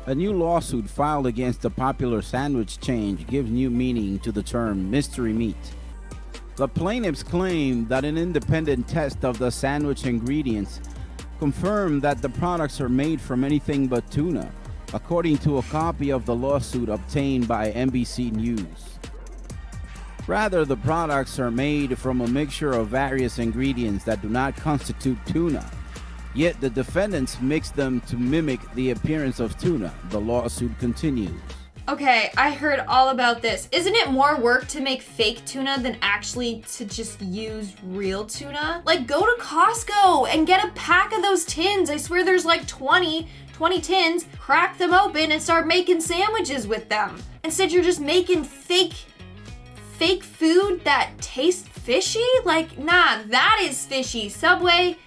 A new lawsuit filed against the popular sandwich chain gives new meaning to the term mystery meat. The plaintiffs claim that an independent test of the sandwich ingredients confirmed that the products are made from anything but tuna, according to a copy of the lawsuit obtained by NBC News. Rather, the products are made from a mixture of various ingredients that do not constitute tuna. Yet the defendants mix them to mimic the appearance of tuna, the lawsuit continues. Okay, I heard all about this. Isn't it more work to make fake tuna than actually to just use real tuna? Like, go to Costco and get a pack of those tins. I swear there's like 20 tins. Crack them open and start making sandwiches with them. Instead, you're just making fake food that tastes fishy? Like, nah, that is fishy. Subway,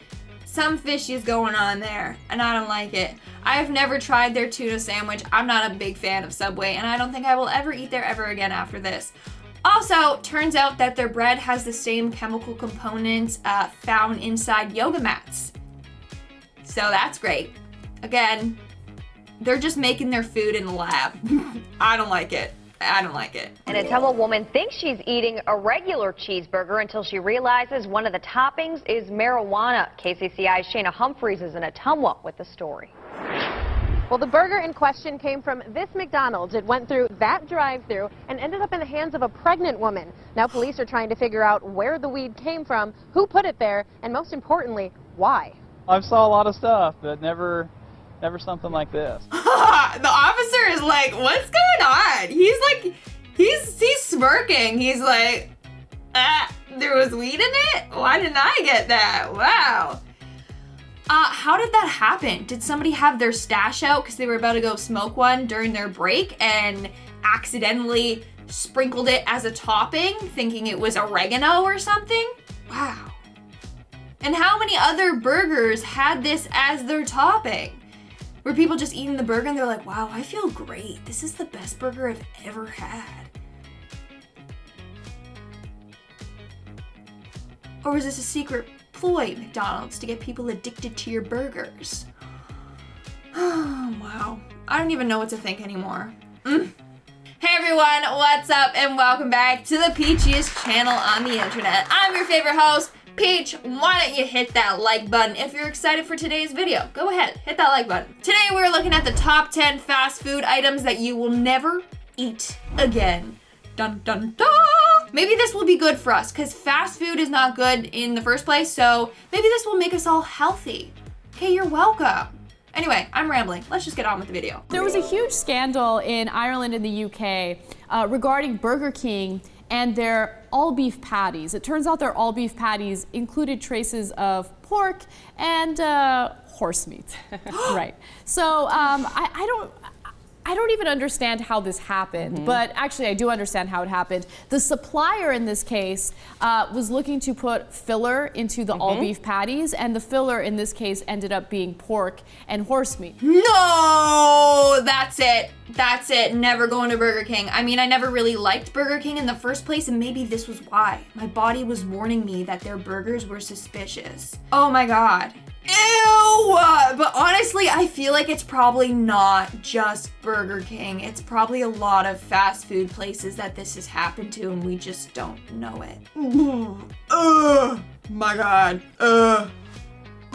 some fishy is going on there, and I don't like it. I've never tried their tuna sandwich. I'm not a big fan of Subway, and I don't think I will ever eat there ever again after this. Also, turns out that their bread has the same chemical components found inside yoga mats. So that's great. Again, they're just making their food in the lab. I don't like it. I don't like it. An Ottumwa woman thinks she's eating a regular cheeseburger until she realizes one of the toppings is marijuana. KCCI's Shayna Humphreys is in Ottumwa with the story. Well, the burger in question came from this McDonald's. It went through that drive-thru and ended up in the hands of a pregnant woman. Now police are trying to figure out where the weed came from, who put it there, and most importantly, why. I've saw a lot of stuff, but never something like this. The officer is like, what's going on? He's like, he's smirking. He's like, there was weed in it? Why didn't I get that? Wow. How did that happen? Did somebody have their stash out because they were about to go smoke one during their break and accidentally sprinkled it as a topping, thinking it was oregano or something? Wow. And how many other burgers had this as their topping? Were people just eating the burger and they're like, wow, I feel great. This is the best burger I've ever had. Or was this a secret ploy, McDonald's, to get people addicted to your burgers? Oh, wow. I don't even know what to think anymore. Hey everyone, what's up and welcome back to the peachiest channel on the internet. I'm your favorite host, Peach. Why don't you hit that like button if you're excited for today's video? Go ahead, hit that like button. Today we're looking at the top 10 fast food items that you will never eat again. Dun dun dun! Maybe this will be good for us because fast food is not good in the first place, so maybe this will make us all healthy. Okay, you're welcome. Anyway, I'm rambling. Let's just get on with the video. There was a huge scandal in Ireland and the UK regarding Burger King and their all-beef patties. It turns out their all-beef patties included traces of pork and horse meat. Right. So I don't even understand how this happened, but actually I do understand how it happened. The supplier in this case was looking to put filler into the all-beef patties, and the filler in this case ended up being pork and horse meat. No, that's it. That's it. Never going to Burger King. I mean, I never really liked Burger King in the first place, and maybe this was why. My body was warning me that their burgers were suspicious. Oh my God. Ew! But honestly, I feel like it's probably not just Burger King. It's probably a lot of fast food places that this has happened to and we just don't know it. Ugh! My God. Ugh.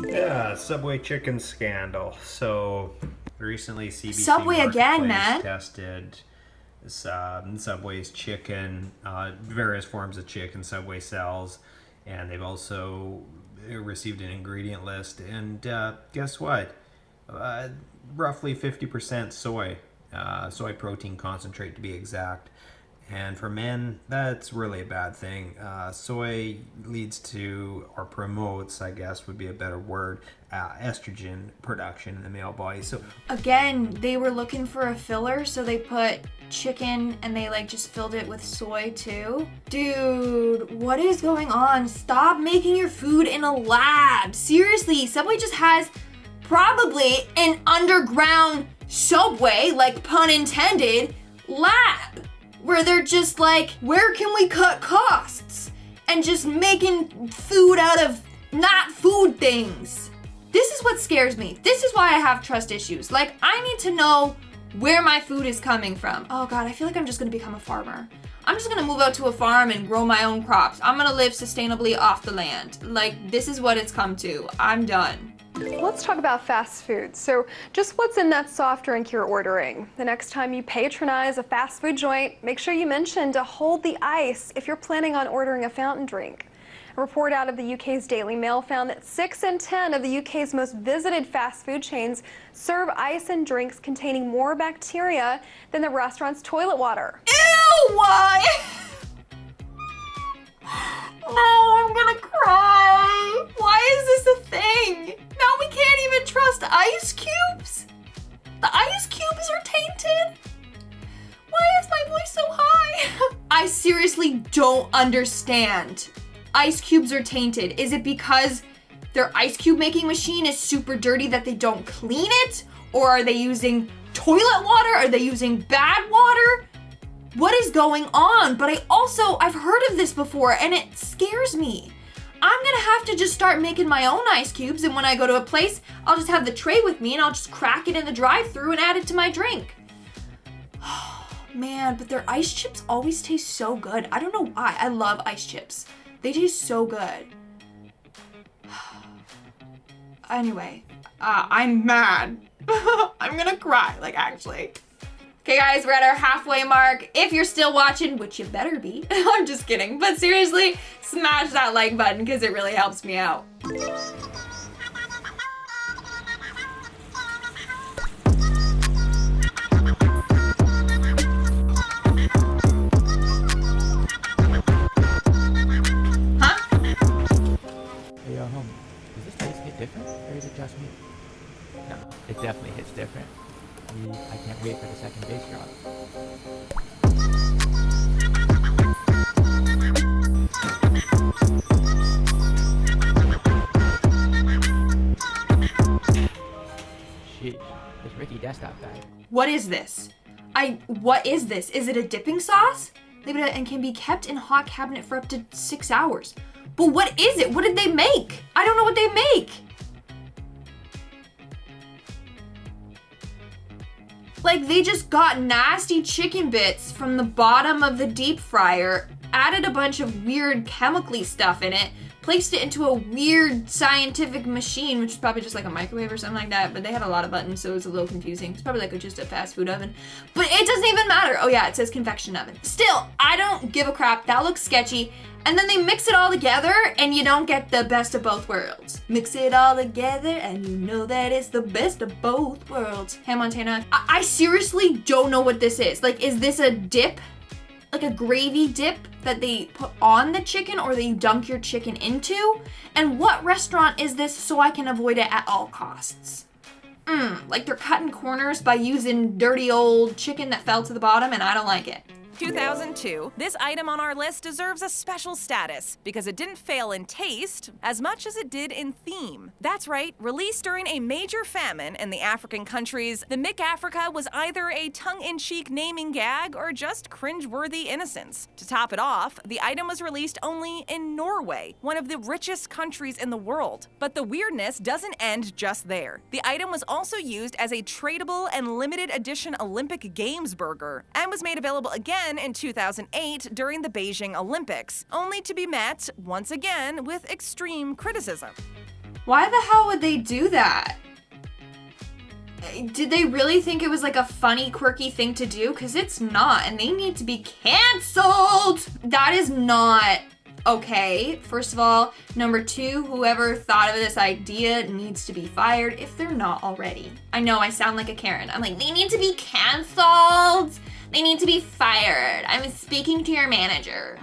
Yeah, Subway chicken scandal. So recently CBC Subway again, man. tested Subway's chicken, various forms of chicken Subway sells, and they've also received an ingredient list, and guess what? Roughly 50% soy protein concentrate to be exact. And for men, that's really a bad thing. Soy leads to, or promotes, I guess would be a better word, estrogen production in the male body. So again, they were looking for a filler, so they put chicken and they like just filled it with soy too. Dude, what is going on? Stop making your food in a lab. Seriously, Subway just has probably an underground Subway, like pun intended, lab. Where they're just like, where can we cut costs? And just making food out of not food things. This is what scares me. This is why I have trust issues. Like, I need to know where my food is coming from. Oh God, I feel like I'm just gonna become a farmer. I'm just gonna move out to a farm and grow my own crops. I'm gonna live sustainably off the land. Like, this is what it's come to. I'm done. Let's talk about fast food. So just what's in that soft drink you're ordering? The next time you patronize a fast food joint, make sure you mention to hold the ice if you're planning on ordering a fountain drink. A report out of the UK's Daily Mail found that 6 in 10 of the UK's most visited fast food chains serve ice and drinks containing more bacteria than the restaurant's toilet water. Ew, why? No, I'm gonna cry. Why is this a thing? Now we can't even trust ice cubes? The ice cubes are tainted? Why is my voice so high? I seriously don't understand. Ice cubes are tainted. Is it because their ice cube making machine is super dirty that they don't clean it? Or are they using toilet water? Are they using bad water? What is going on? But I've heard of this before and it scares me. I'm gonna have to just start making my own ice cubes, and when I go to a place, I'll just have the tray with me and I'll just crack it in the drive-thru and add it to my drink. Man, but their ice chips always taste so good. I don't know why. I love ice chips. They taste so good. Anyway, I'm mad. I'm gonna cry, like actually. Okay guys, we're at our halfway mark. If you're still watching, which you better be, I'm just kidding, but seriously, smash that like button because it really helps me out. Hey, homie, does this taste hit different, or is it just me? No, it definitely hits different. I can't wait for the second bass drop. Sheesh, this Ricky desktop guy. What is this? What is this? Is it a dipping sauce? Leave it and can be kept in a hot cabinet for up to 6 hours. But what is it? What did they make? I don't know what they make. Like, they just got nasty chicken bits from the bottom of the deep fryer, added a bunch of weird chemically stuff in it, placed it into a weird scientific machine, which is probably just like a microwave or something like that, but they had a lot of buttons, so it was a little confusing. It's probably like just a fast food oven, but it doesn't even matter. Oh yeah, it says convection oven. Still, I don't give a crap. That looks sketchy. And then they mix it all together and you don't get the best of both worlds. Mix it all together and you know that it's the best of both worlds. Hey Montana, I seriously don't know what this is. Like, is this a dip? Like a gravy dip that they put on the chicken or that you dunk your chicken into? And what restaurant is this so I can avoid it at all costs? Like they're cutting corners by using dirty old chicken that fell to the bottom and I don't like it. 2002, this item on our list deserves a special status because it didn't fail in taste as much as it did in theme. That's right, released during a major famine in the African countries, the Mick Africa was either a tongue-in-cheek naming gag or just cringe-worthy innocence. To top it off, the item was released only in Norway, one of the richest countries in the world. But the weirdness doesn't end just there. The item was also used as a tradable and limited edition Olympic Games burger and was made available again in 2008 during the Beijing Olympics, only to be met, once again, with extreme criticism. Why the hell would they do that? Did they really think it was like a funny, quirky thing to do? Because it's not, and they need to be canceled! That is not okay, first of all. Number two, whoever thought of this idea needs to be fired if they're not already. I know I sound like a Karen. I'm like, they need to be canceled! They need to be fired. I'm speaking to your manager.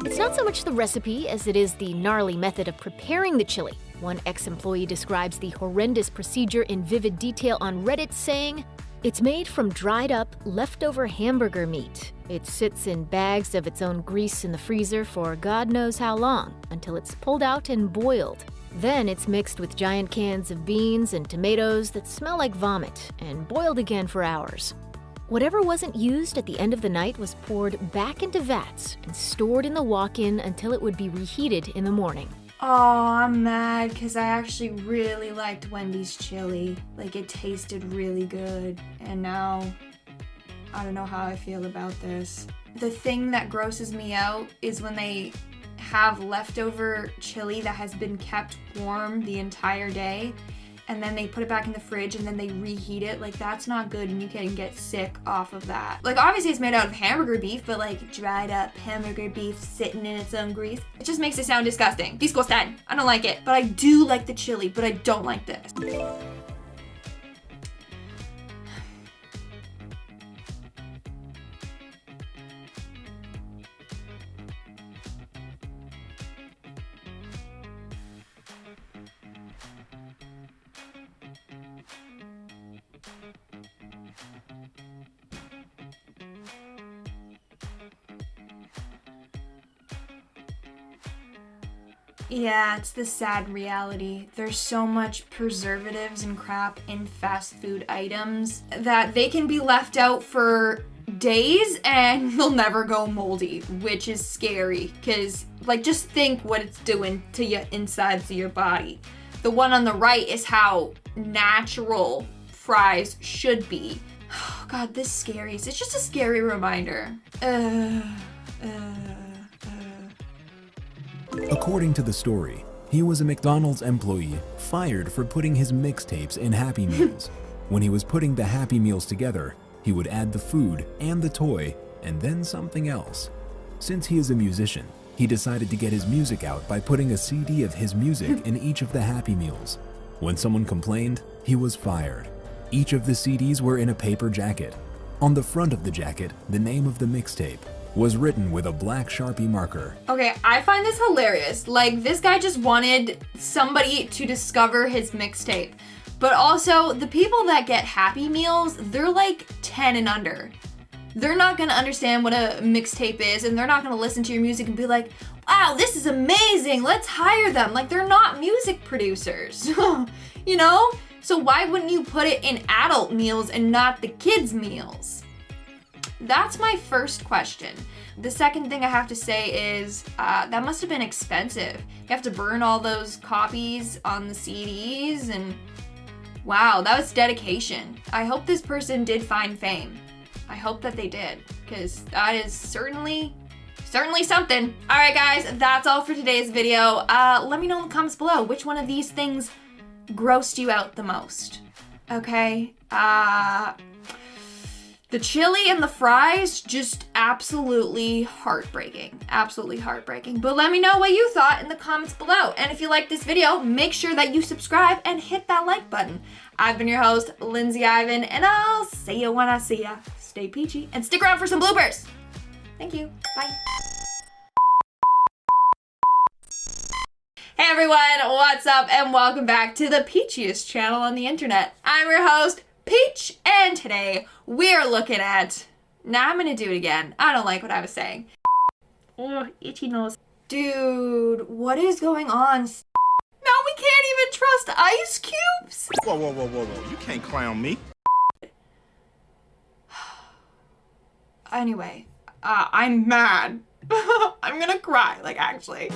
It's not so much the recipe as it is the gnarly method of preparing the chili. One ex-employee describes the horrendous procedure in vivid detail on Reddit, saying, "It's made from dried up, leftover hamburger meat. It sits in bags of its own grease in the freezer for God knows how long, until it's pulled out and boiled. Then it's mixed with giant cans of beans and tomatoes that smell like vomit, and boiled again for hours. Whatever wasn't used at the end of the night was poured back into vats and stored in the walk-in until it would be reheated in the morning." Oh, I'm mad because I actually really liked Wendys Chili. Like, it tasted really good. And now, I don't know how I feel about this. The thing that grosses me out is when they have leftover chili that has been kept warm the entire day, and then they put it back in the fridge and then they reheat it. Like, that's not good, and you can get sick off of that. Like, obviously it's made out of hamburger beef, but like dried up hamburger beef sitting in its own grease. It just makes it sound disgusting. Disgusting. I don't like it. But I do like the chili, but I don't like this. Yeah, it's the sad reality. There's so much preservatives and crap in fast food items that they can be left out for days and they'll never go moldy, which is scary because, like, just think what it's doing to your insides of your body. The one on the right is how natural fries should be. Oh, God, this is scary. It's just a scary reminder. According to the story, he was a McDonald's employee fired for putting his mixtapes in Happy Meals. When he was putting the Happy Meals together, he would add the food and the toy and then something else. Since he is a musician, he decided to get his music out by putting a CD of his music in each of the Happy Meals. When someone complained, he was fired. Each of the CDs were in a paper jacket. On the front of the jacket, the name of the mixtape was written with a black Sharpie marker. Okay, I find this hilarious. Like, this guy just wanted somebody to discover his mixtape. But also, the people that get Happy Meals, they're like 10 and under. They're not gonna understand what a mixtape is, and they're not gonna listen to your music and be like, wow, this is amazing, let's hire them. Like, they're not music producers, you know? So why wouldn't you put it in adult meals and not the kids' meals? That's my first question. The second thing I have to say is that must have been expensive. You have to burn all those copies on the CDs, and wow, that was dedication. I hope this person did find fame. I hope that they did, because that is certainly something. All right, guys, that's all for today's video. Let me know in the comments below which one of these things grossed you out the most. Okay? The chili and the fries, just absolutely heartbreaking. Absolutely heartbreaking. But let me know what you thought in the comments below. And if you liked this video, make sure that you subscribe and hit that like button. I've been your host, Lindsay Ivan, and I'll see you when I see ya. Stay peachy and stick around for some bloopers. Thank you. Bye. Hey everyone, what's up? And welcome back to the peachiest channel on the internet. I'm your host, Peach, and today we're looking at... Nah, I'm gonna do it again. I don't like what I was saying. Oh, itchy nose. Dude, what is going on? Now we can't even trust ice cubes? Whoa. You can't clown me. Anyway, I'm mad. I'm gonna cry, like, actually.